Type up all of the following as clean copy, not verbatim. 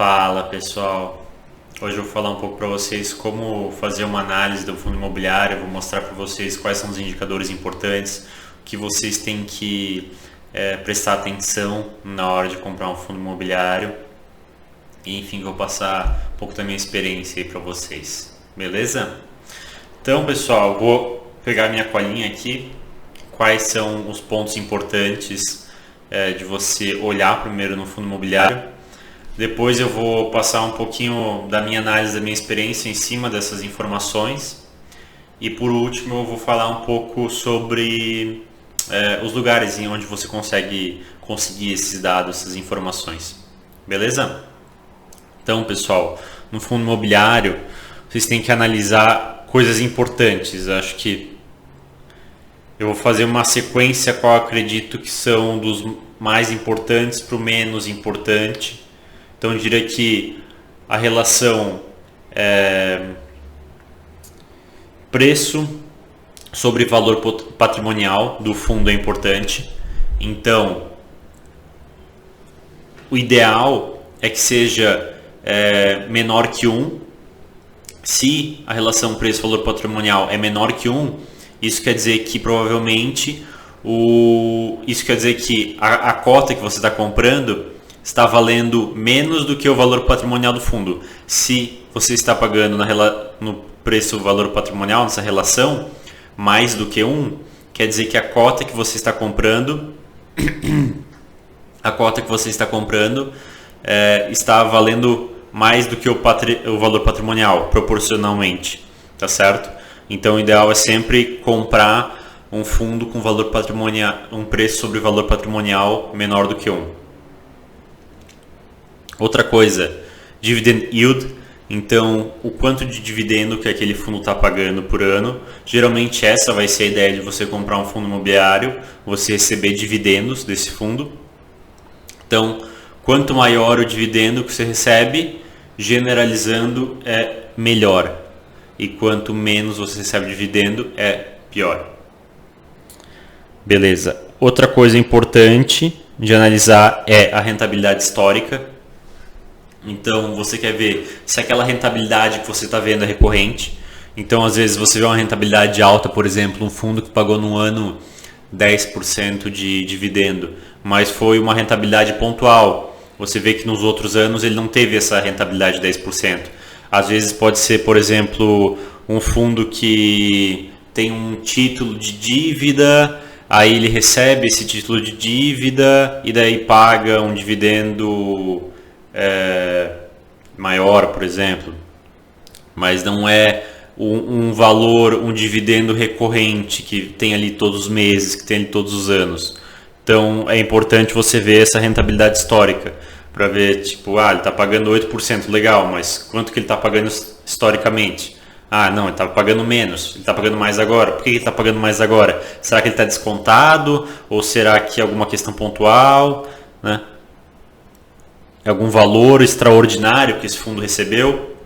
Fala pessoal, hoje eu vou falar um pouco para vocês como fazer uma análise do fundo imobiliário. Eu vou mostrar para vocês quais são os indicadores importantes, o que vocês têm que prestar atenção na hora de comprar um fundo imobiliário. E enfim, vou passar um pouco da minha experiência aí para vocês, beleza? Então pessoal, vou pegar minha colinha aqui. Quais são os pontos importantes de você olhar primeiro no fundo imobiliário? Depois eu vou passar um pouquinho da minha análise, da minha experiência em cima dessas informações. E por último eu vou falar um pouco sobre os lugares em onde você conseguir esses dados, essas informações. Beleza? Então pessoal, no fundo imobiliário vocês têm que analisar coisas importantes. Acho que eu vou fazer uma sequência qual eu acredito que são dos mais importantes para o menos importante. Então eu diria que a relação preço sobre valor patrimonial do fundo é importante. Então o ideal é que seja menor que 1. Se a relação preço-valor patrimonial é menor que 1, isso quer dizer que provavelmente a cota que você está comprando está valendo menos do que o valor patrimonial do fundo. Se você está pagando no preço-valor patrimonial, nessa relação, mais do que 1, quer dizer que a cota que você está comprando está valendo mais do que o valor patrimonial, proporcionalmente, tá certo? Então o ideal é sempre comprar um fundo com valor patrimonial, um preço sobre valor patrimonial menor do que 1. Outra coisa, dividend yield. Então, o quanto de dividendo que aquele fundo está pagando por ano. Geralmente essa vai ser a ideia de você comprar um fundo imobiliário, você receber dividendos desse fundo. Então, quanto maior o dividendo que você recebe, generalizando é melhor. E quanto menos você recebe dividendo, é pior. Beleza. Outra coisa importante de analisar é a rentabilidade histórica. Então você quer ver se aquela rentabilidade que você está vendo é recorrente. Então às vezes você vê uma rentabilidade alta, por exemplo, um fundo que pagou num ano 10% de dividendo, mas foi uma rentabilidade pontual. Você vê que nos outros anos ele não teve essa rentabilidade de 10%. Às vezes pode ser, por exemplo, um fundo que tem um título de dívida, aí ele recebe esse título de dívida e daí paga um dividendo maior, por exemplo, mas não é um valor, um dividendo recorrente que tem ali todos os meses, que tem ali todos os anos. Então é importante você ver essa rentabilidade histórica para ver, tipo, ele está pagando 8%, legal, mas quanto que ele está pagando historicamente? Não, ele está pagando menos, ele está pagando mais agora. Por que ele está pagando mais agora? Será que ele está descontado? Ou será que é alguma questão pontual, né? Algum valor extraordinário que esse fundo recebeu?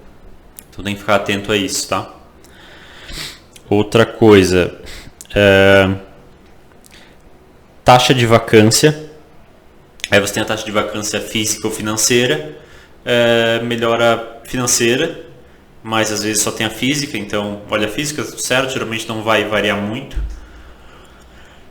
Então tem que ficar atento a isso, tá? Outra coisa, taxa de vacância. Aí você tem a taxa de vacância física ou financeira. Melhora financeira, mas às vezes só tem a física. Então olha a física, certo? Geralmente não vai variar muito.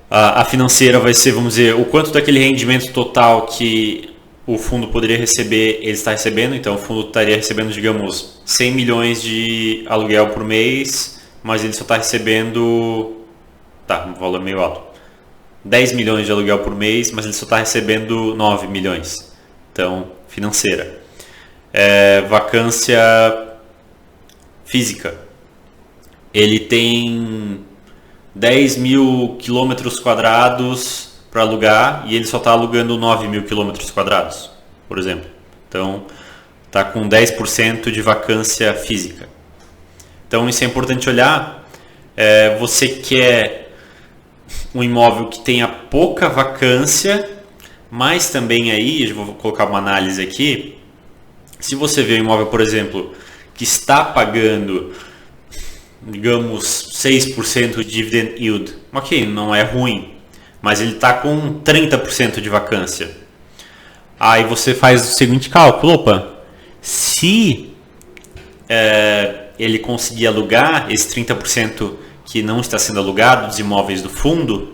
A financeira vai ser, vamos dizer, o quanto daquele rendimento total que o fundo poderia receber, ele está recebendo. Então o fundo estaria recebendo, digamos, 100 milhões de aluguel por mês, mas ele só está recebendo, um valor meio alto, 10 milhões de aluguel por mês, mas ele só está recebendo 9 milhões. Então, financeira. Vacância física. Ele tem 10 mil quilômetros quadrados para alugar e ele só está alugando 9 mil quilômetros quadrados, por exemplo. Então, está com 10% de vacância física. Então, isso é importante olhar. Você quer um imóvel que tenha pouca vacância, mas também aí, eu vou colocar uma análise aqui, se você vê um imóvel, por exemplo, que está pagando, digamos, 6% de dividend yield, ok, não é ruim, mas ele está com 30% de vacância. Aí você faz o seguinte cálculo, opa, Se ele conseguir alugar esse 30% que não está sendo alugado dos imóveis do fundo,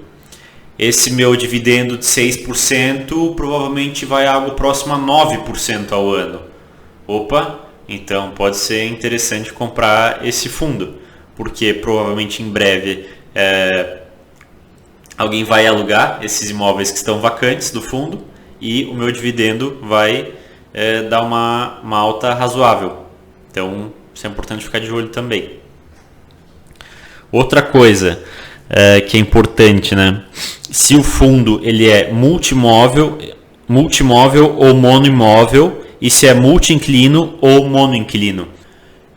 esse meu dividendo de 6% provavelmente vai algo próximo a 9% ao ano. Opa, então pode ser interessante comprar esse fundo, porque provavelmente em breve alguém vai alugar esses imóveis que estão vacantes do fundo e o meu dividendo vai dar uma alta razoável. Então isso é importante ficar de olho também. Outra coisa que é importante, né? Se o fundo ele é multimóvel ou monoimóvel, e se é multi-inquilino ou monoinquilino.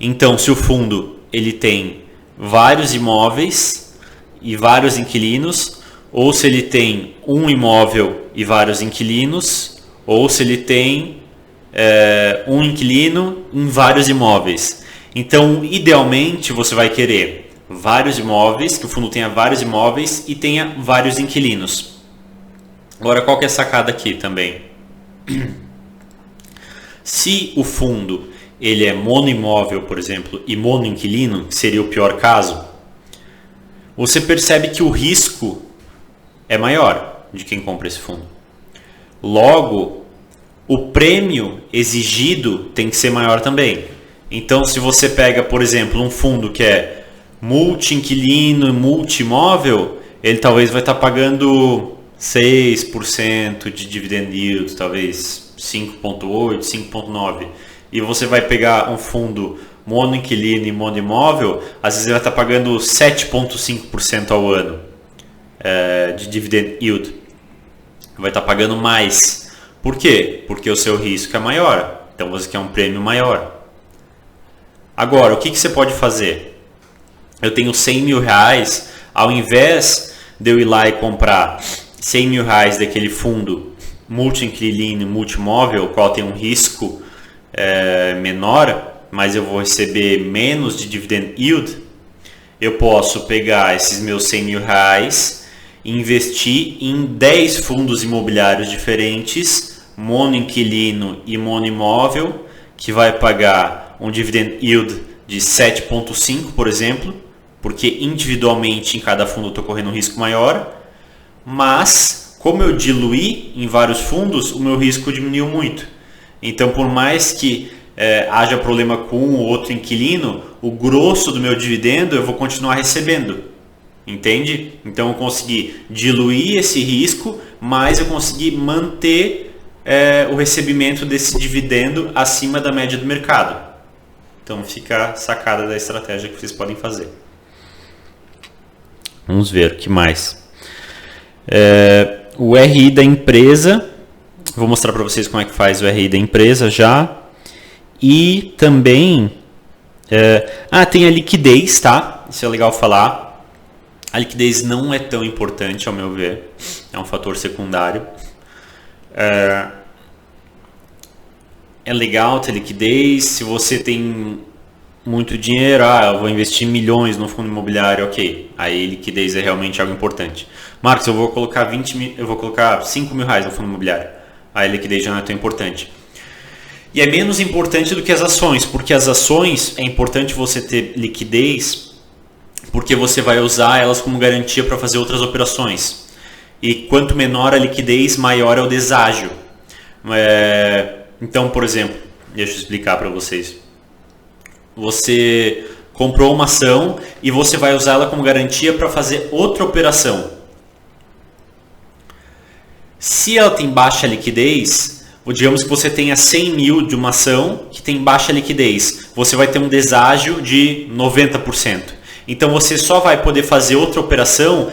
Então, se o fundo ele tem vários imóveis e vários inquilinos, ou se ele tem um imóvel e vários inquilinos, ou se ele tem um inquilino em vários imóveis. Então, idealmente, você vai querer vários imóveis, que o fundo tenha vários imóveis e tenha vários inquilinos. Agora, qual que é a sacada aqui também? Se o fundo ele é monoimóvel, por exemplo, e monoinquilino, que seria o pior caso, você percebe que o risco é maior de quem compra esse fundo. Logo, o prêmio exigido tem que ser maior também. Então, se você pega, por exemplo, um fundo que é multi-inquilino e multi-imóvel, ele talvez vai estar pagando 6% de dividend yield, talvez 5,8%, 5,9%. E você vai pegar um fundo monoinquilino e monoimóvel, às vezes ele vai estar pagando 7,5% ao ano de dividend yield. Vai estar pagando mais. Por quê? Porque o seu risco é maior. Então você quer um prêmio maior. Agora, o que você pode fazer? Eu tenho 100 mil reais, ao invés de eu ir lá e comprar 100 mil reais daquele fundo multi-inquilino e multimóvel, qual tem um risco menor, mas eu vou receber menos de dividend yield, eu posso pegar esses meus 100 mil reais e investir em 10 fundos imobiliários diferentes, monoinquilino e monoimóvel, que vai pagar um dividend yield de 7,5%, por exemplo, porque individualmente em cada fundo eu estou correndo um risco maior, mas como eu diluí em vários fundos, o meu risco diminuiu muito. Então, por mais que haja problema com um ou outro inquilino, o grosso do meu dividendo eu vou continuar recebendo. Entende? Então, eu consegui diluir esse risco, mas eu consegui manter o recebimento desse dividendo acima da média do mercado. Então, fica a sacada da estratégia que vocês podem fazer. Vamos ver o que mais. O RI da empresa, vou mostrar para vocês como é que faz o RI da empresa já. E também tem a liquidez, tá? Isso é legal falar. A liquidez não é tão importante, ao meu ver, é um fator secundário. É legal ter liquidez. Se você tem muito dinheiro, eu vou investir milhões no fundo imobiliário, ok. Aí liquidez é realmente algo importante. Marcos, eu vou colocar 5 mil reais no fundo imobiliário. Aí liquidez já não é tão importante. E é menos importante do que as ações, porque as ações é importante você ter liquidez, porque você vai usar elas como garantia para fazer outras operações. E quanto menor a liquidez, maior é o deságio. Então, por exemplo, deixa eu explicar para vocês. Você comprou uma ação e você vai usar ela como garantia para fazer outra operação. Se ela tem baixa liquidez, digamos que você tenha 100 mil de uma ação que tem baixa liquidez, você vai ter um deságio de 90%. Então você só vai poder fazer outra operação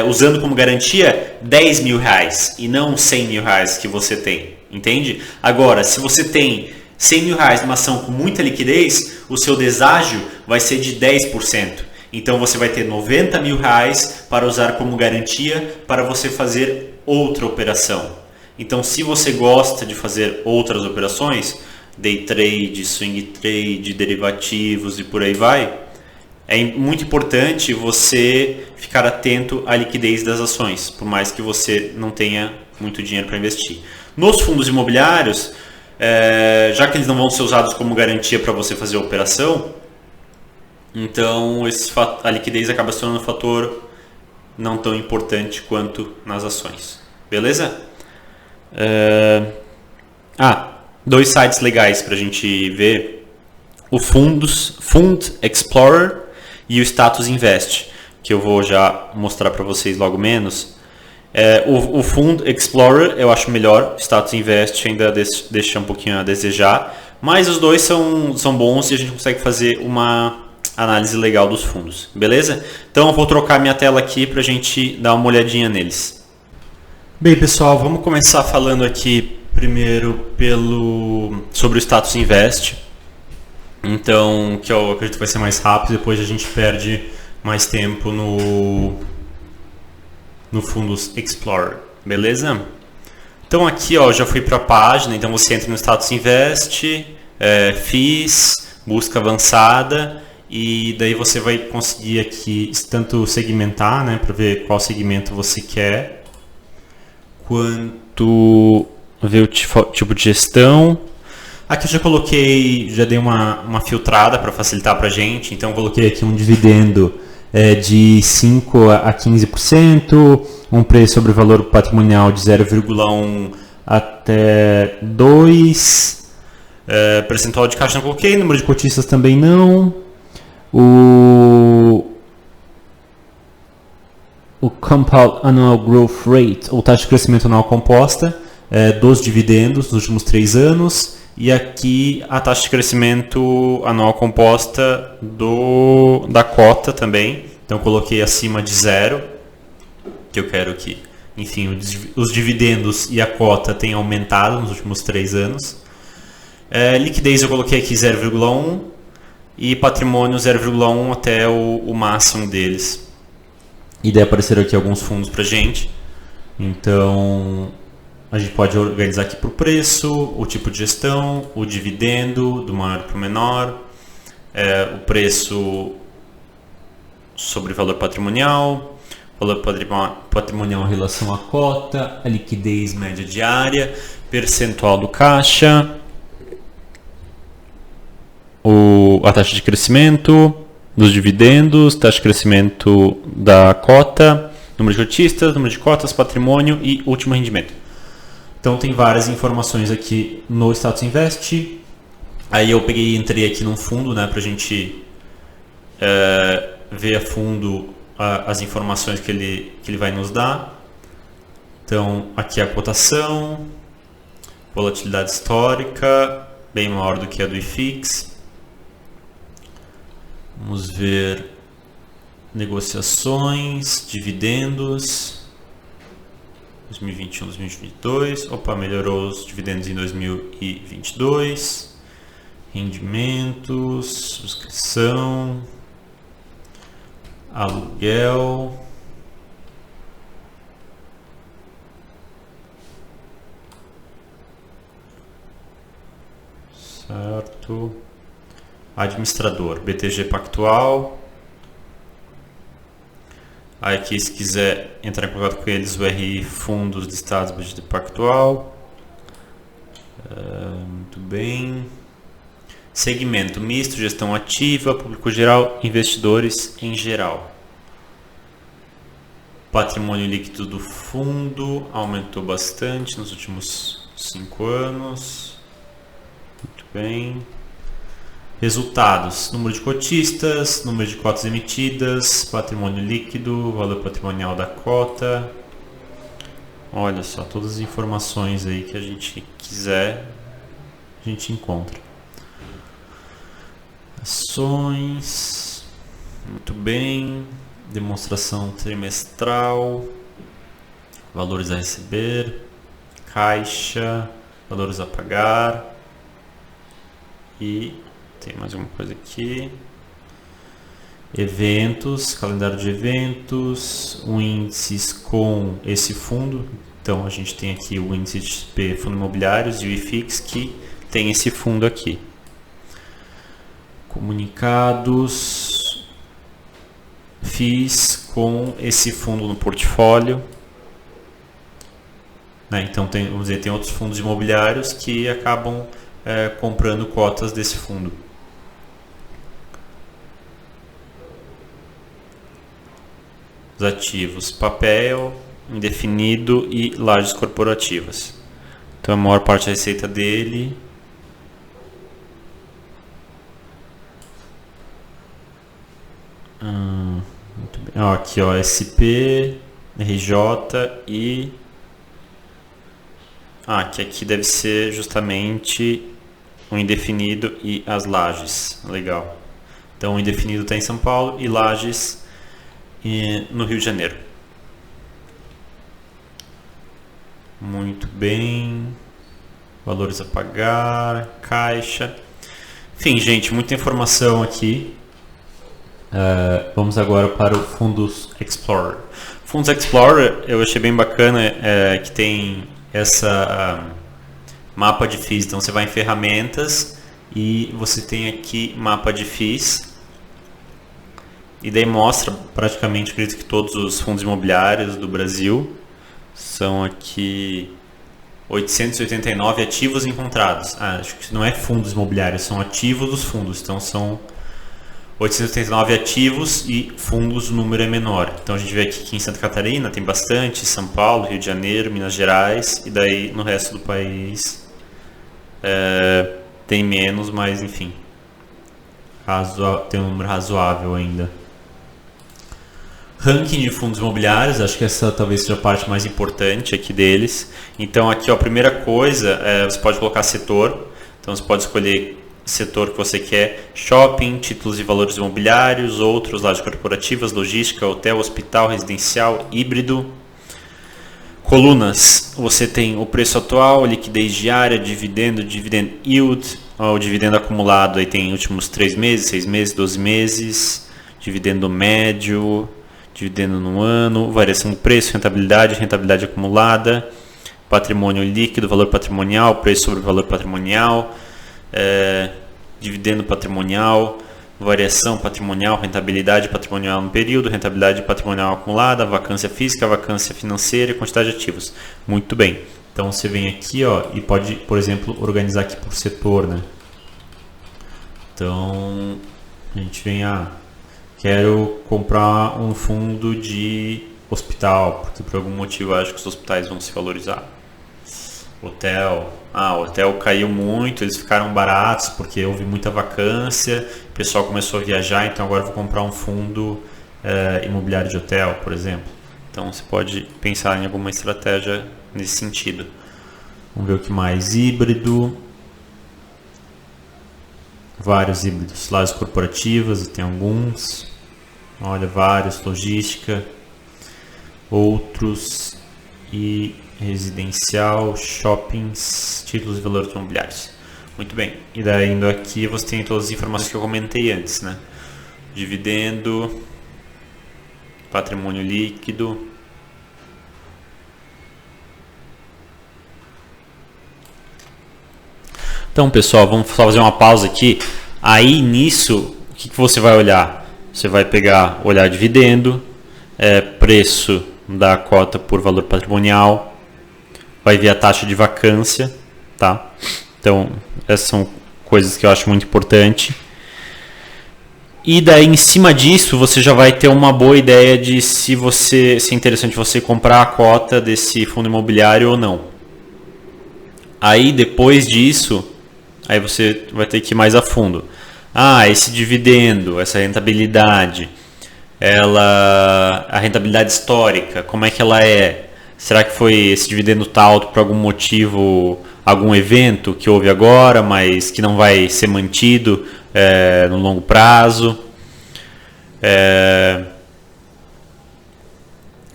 usando como garantia 10 mil reais e não 100 mil reais que você tem. Entende? Agora, se você tem 100 mil reais numa ação com muita liquidez, o seu deságio vai ser de 10%. Então você vai ter 90 mil reais para usar como garantia para você fazer outra operação. Então, se você gosta de fazer outras operações, day trade, swing trade, derivativos e por aí vai, é muito importante você ficar atento à liquidez das ações, por mais que você não tenha muito dinheiro para investir. Nos fundos imobiliários, Já que eles não vão ser usados como garantia para você fazer a operação, então a liquidez acaba se tornando um fator não tão importante quanto nas ações. Beleza? Dois sites legais para a gente ver: o Fund Explorer e o Status Invest, que eu vou já mostrar para vocês logo menos. O Fund Explorer eu acho melhor, o Status Invest ainda deixa um pouquinho a desejar, mas os dois são bons e a gente consegue fazer uma análise legal dos fundos, beleza? Então eu vou trocar minha tela aqui para a gente dar uma olhadinha neles. Bem, pessoal, vamos começar falando aqui primeiro sobre o Status Invest. Então, que eu acredito que vai ser mais rápido, depois a gente perde mais tempo no Fundos Explorer, beleza? Então aqui já fui para a página, então você entra no Status Invest, FIIs, busca avançada, e daí você vai conseguir aqui tanto segmentar, né, para ver qual segmento você quer, quanto ver o tipo de gestão. Aqui eu já dei uma filtrada para facilitar para a gente, então eu coloquei aqui um dividendo de 5% a 15%, um preço sobre valor patrimonial de 0,1 até 2%, percentual de caixa não coloquei, número de cotistas também não, o Compound Annual Growth Rate, ou taxa de crescimento anual composta, dos dividendos nos últimos 3 anos, e aqui a taxa de crescimento anual composta da cota também. Então eu coloquei acima de 0, que eu quero que, enfim, os dividendos e a cota tenham aumentado nos últimos 3 anos. Liquidez eu coloquei aqui 0,1 e patrimônio 0,1 até o máximo deles. E daí apareceram aqui alguns fundos pra gente. Então a gente pode organizar aqui por preço, o tipo de gestão, o dividendo do maior para o menor, o preço sobre valor patrimonial em relação à cota, a liquidez média diária, percentual do caixa, a taxa de crescimento dos dividendos, taxa de crescimento da cota, número de cotistas, número de cotas, patrimônio e último rendimento. Então tem várias informações aqui no Status Invest. Aí eu entrei aqui num fundo, né, para a gente ver a fundo as informações que ele vai nos dar. Então aqui a cotação, volatilidade histórica, bem maior do que a do IFIX. Vamos ver negociações, dividendos. 2021, 2022, melhorou os dividendos em 2022, rendimentos, subscrição, aluguel, certo, administrador, BTG Pactual. Aí aqui, se quiser entrar em contato com eles, o RI Fundos Listados BTG Pactual. Muito bem. Segmento misto, gestão ativa, público geral, investidores em geral. Patrimônio líquido do fundo aumentou bastante nos últimos 5 anos. Muito bem. Resultados: número de cotistas, número de cotas emitidas, patrimônio líquido, valor patrimonial da cota. Olha só, todas as informações aí que a gente quiser, a gente encontra. Ações, muito bem. Demonstração trimestral, valores a receber, caixa, valores a pagar e tem mais uma coisa aqui. Eventos, calendário de eventos, índices com esse fundo. Então a gente tem aqui o índice de XP Fundos Imobiliários e o IFIX que tem esse fundo aqui. Comunicados, FIIs com esse fundo no portfólio. né? Então vamos dizer, tem outros fundos imobiliários que acabam comprando cotas desse fundo. Os ativos: papel, indefinido e lajes corporativas. Então a maior parte da receita dele muito bem. Aqui, ó, SP, RJ e que aqui deve ser justamente o indefinido e as lajes. Legal. Então o indefinido está em São Paulo e lajes no Rio de Janeiro. Muito bem. Valores a pagar, caixa. Enfim, gente, muita informação aqui. Vamos agora para o Fundos Explorer. Fundos Explorer eu achei bem bacana, que tem essa mapa de FIIs. Então você vai em ferramentas e você tem aqui mapa de FIIs. E daí mostra praticamente, acredito que todos os fundos imobiliários do Brasil. São aqui 889 ativos encontrados. Acho que não é fundos imobiliários, são ativos dos fundos. Então são 889 ativos e fundos, o número é menor. Então a gente vê aqui que em Santa Catarina tem bastante, São Paulo, Rio de Janeiro, Minas Gerais, e daí no resto do país tem menos, mas enfim, tem um número razoável ainda. Ranking de fundos imobiliários, acho que essa talvez seja a parte mais importante aqui deles. Então aqui, ó, a primeira coisa, você pode colocar setor. Então você pode escolher setor que você quer: shopping, títulos e valores imobiliários, outros, lajes corporativas, logística, hotel, hospital, residencial, híbrido. Colunas, você tem o preço atual, liquidez diária, dividend yield, o dividendo acumulado, aí tem últimos 3 meses, 6 meses, 12 meses, dividendo médio, dividendo no ano, variação do preço, rentabilidade acumulada, patrimônio líquido, valor patrimonial, preço sobre valor patrimonial, dividendo patrimonial, variação patrimonial, rentabilidade patrimonial no período, rentabilidade patrimonial acumulada, vacância física, vacância financeira e quantidade de ativos. Muito bem. Então você vem aqui, ó, e pode, por exemplo, organizar aqui por setor, né? Então a gente vem quero comprar um fundo de hospital, porque por algum motivo eu acho que os hospitais vão se valorizar. Hotel. O hotel caiu muito, eles ficaram baratos porque houve muita vacância, o pessoal começou a viajar, então agora eu vou comprar um fundo imobiliário de hotel, por exemplo. Então você pode pensar em alguma estratégia nesse sentido. Vamos ver o que mais. Híbrido. Vários híbridos. Lajes corporativas, tem alguns. Olha, vários. Logística. Outros. E residencial, shoppings, títulos e valores imobiliários. Muito bem. E daí indo aqui você tem todas as informações que eu comentei antes, né? Dividendo, patrimônio líquido, então, pessoal, vamos só fazer uma pausa aqui. Aí nisso, o que você vai olhar? Você vai olhar dividendo, preço da cota por valor patrimonial, vai ver a taxa de vacância, tá? Então, essas são coisas que eu acho muito importante. E daí, em cima disso, você já vai ter uma boa ideia de se é interessante você comprar a cota desse fundo imobiliário ou não. Aí, depois disso, aí você vai ter que ir mais a fundo. Esse dividendo, essa rentabilidade, a rentabilidade histórica, como é que ela é? Será que esse dividendo está alto por algum motivo, algum evento que houve agora, mas que não vai ser mantido no longo prazo?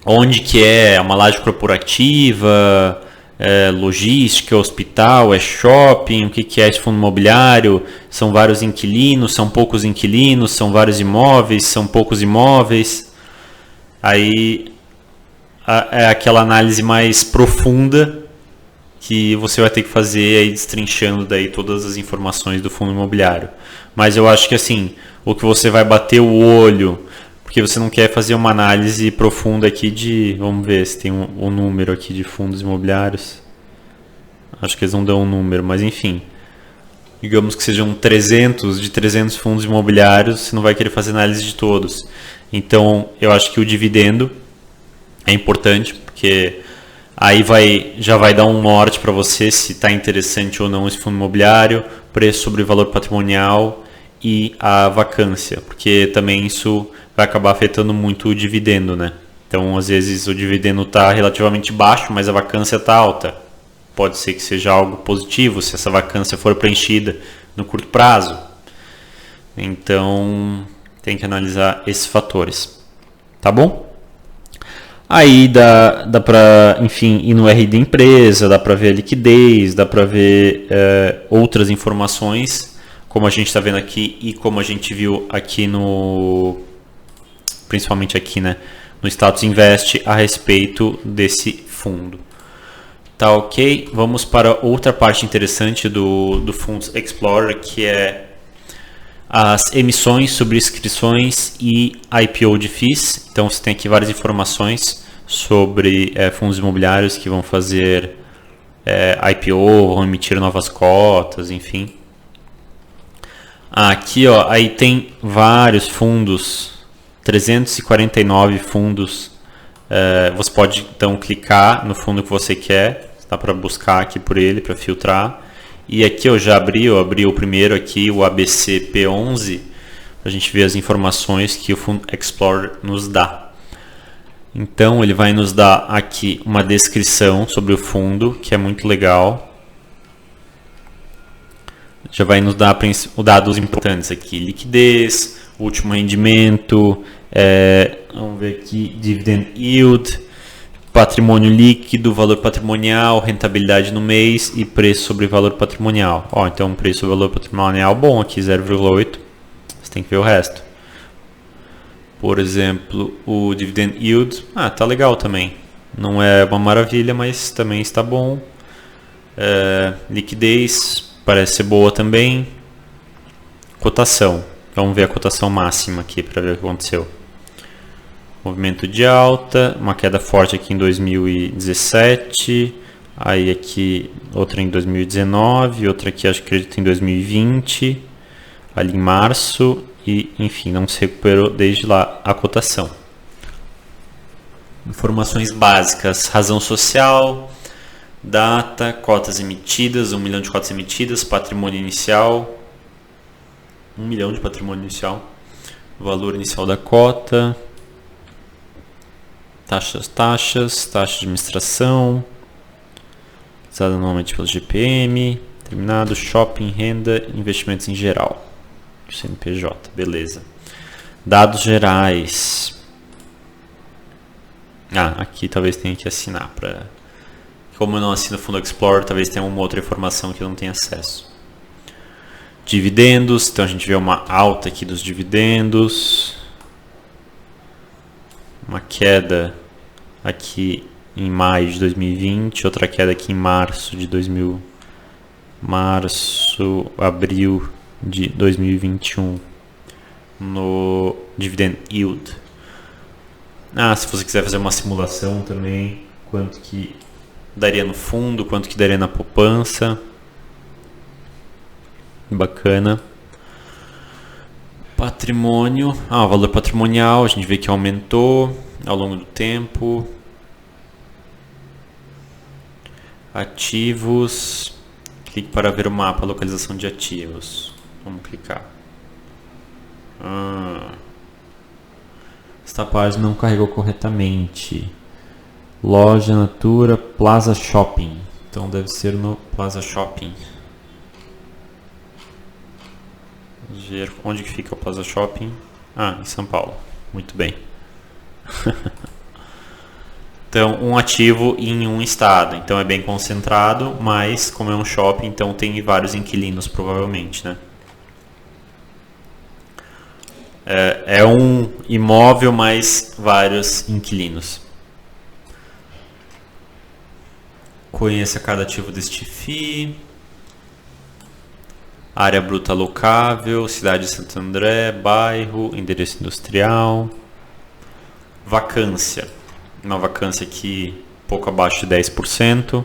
Onde que é uma laje corporativa, logística, hospital, shopping, o que é esse fundo imobiliário? São vários inquilinos, são poucos inquilinos, são vários imóveis, são poucos imóveis? Aí é aquela análise mais profunda que você vai ter que fazer aí, destrinchando daí todas as informações do fundo imobiliário. Mas eu acho que assim, o que você vai bater o olho porque você não quer fazer uma análise profunda aqui de, vamos ver se tem um número aqui de fundos imobiliários. Acho que eles não dão um número, mas enfim. Digamos que sejam 300 fundos imobiliários, você não vai querer fazer análise de todos. Então, eu acho que o dividendo é importante, porque aí já vai dar um norte para você se está interessante ou não esse fundo imobiliário, preço sobre valor patrimonial e a vacância, porque também isso vai acabar afetando muito o dividendo, né? Então, às vezes o dividendo está relativamente baixo, mas a vacância está alta. Pode ser que seja algo positivo se essa vacância for preenchida no curto prazo. Então, tem que analisar esses fatores. Tá bom? Aí dá para, enfim, ir no RI da empresa, dá para ver a liquidez, dá para ver outras informações, como a gente está vendo aqui e como a gente viu aqui principalmente aqui, né, no Status Invest a respeito desse fundo. Tá ok? Vamos para outra parte interessante do Funds Explorer, que é as emissões, subscrições e IPO de FIIs. Então você tem aqui várias informações sobre fundos imobiliários que vão fazer IPO, vão emitir novas cotas, enfim. Aqui ó, aí tem vários fundos, 349 fundos. Você pode então clicar no fundo que você quer, dá para buscar aqui por ele, para filtrar. E aqui eu abri o primeiro aqui, o ABC P11, para a gente ver as informações que o Fund Explorer nos dá. Então ele vai nos dar aqui uma descrição sobre o fundo, que é muito legal. Já vai nos dar os dados importantes aqui, liquidez, último rendimento, vamos ver aqui, dividend yield, patrimônio líquido, valor patrimonial, rentabilidade no mês e preço sobre valor patrimonial. Então preço sobre valor patrimonial bom aqui, 0,8. Você tem que ver o resto. Por exemplo, o dividend yield, tá legal também. Não é uma maravilha, mas também está bom. Liquidez parece ser boa também. Cotação. Vamos ver a cotação máxima aqui para ver o que aconteceu. Movimento de alta, uma queda forte aqui em 2017, aí aqui outra em 2019, outra aqui acho que acredito em 2020, ali em março, e enfim, não se recuperou desde lá a cotação. Informações básicas, razão social, data, cotas emitidas, 1 milhão de cotas emitidas, patrimônio inicial, 1 milhão de patrimônio inicial, valor inicial da cota, taxa de administração, usada normalmente pelo GPM, terminado, shopping, renda, investimentos em geral, CNPJ, beleza. Dados gerais. Aqui talvez tenha que assinar, como eu não assino o Fundo Explorer, talvez tenha uma outra informação que eu não tenha acesso. Dividendos, então a gente vê uma alta aqui dos dividendos. Uma queda aqui em maio de 2020, outra queda aqui em abril de 2021 no dividend yield. Se você quiser fazer uma simulação também, quanto que daria no fundo, quanto que daria na poupança. Bacana. Patrimônio, o valor patrimonial, a gente vê que aumentou ao longo do tempo. Ativos, clique para ver o mapa, localização de ativos. Vamos clicar. Esta página não carregou corretamente. Loja Natura Plaza Shopping. Então deve ser no Plaza Shopping. Ver onde que fica o Plaza Shopping. Em São Paulo. Muito bem. Então, um ativo em um estado. Então é bem concentrado, mas como é um shopping, então tem vários inquilinos provavelmente, né? É um imóvel mais vários inquilinos. Conheça cada ativo deste FII. Área bruta alocável, cidade de Santo André, bairro, endereço industrial. Vacância. Uma vacância aqui pouco abaixo de 10%.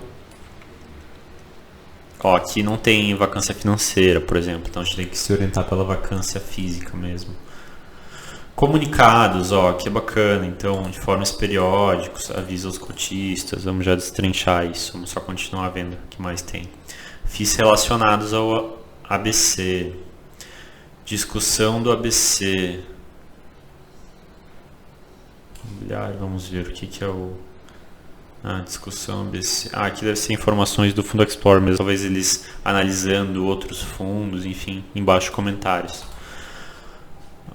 Ó, aqui não tem vacância financeira, por exemplo, então a gente tem que se orientar pela vacância física mesmo. Comunicados, ó, que é bacana, então informes periódicos, avisa aos cotistas, vamos já destrinchar isso, vamos só continuar vendo o que mais tem. FIIs relacionados ao ABC, discussão do ABC, vamos ver o que é o... discussão ABC. Aqui deve ser informações do Fundo Explorer mesmo. Talvez eles analisando outros fundos, enfim, embaixo comentários.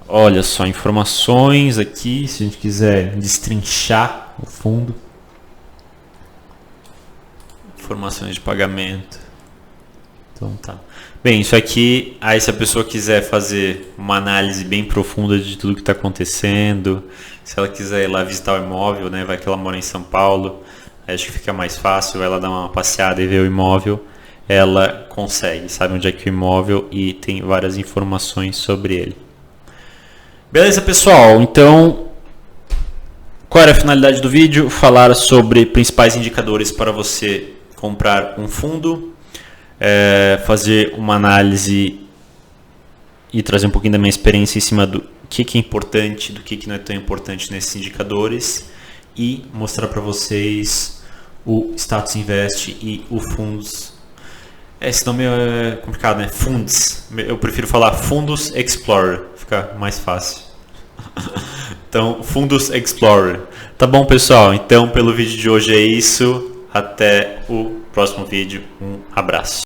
Olha só, informações aqui, se a gente quiser destrinchar o fundo. Informações de pagamento. Então tá. Bem, isso aqui, aí se a pessoa quiser fazer uma análise bem profunda de tudo que está acontecendo, se ela quiser ir lá visitar o imóvel, né, vai que ela mora em São Paulo, acho que fica mais fácil, ela dar uma passeada e ver o imóvel, ela consegue, sabe onde é que é o imóvel e tem várias informações sobre ele. Beleza, pessoal? Então, qual era a finalidade do vídeo? Falar sobre principais indicadores para você comprar um fundo, fazer uma análise e trazer um pouquinho da minha experiência em cima do que é importante, do que não é tão importante nesses indicadores e mostrar para vocês o Status Invest e o Fundos. Esse nome é complicado, né? Funds. Eu prefiro falar Fundos Explorer, fica mais fácil. Então, Fundos Explorer. Tá bom, pessoal? Então, pelo vídeo de hoje é isso. Até o próximo vídeo. Um abraço.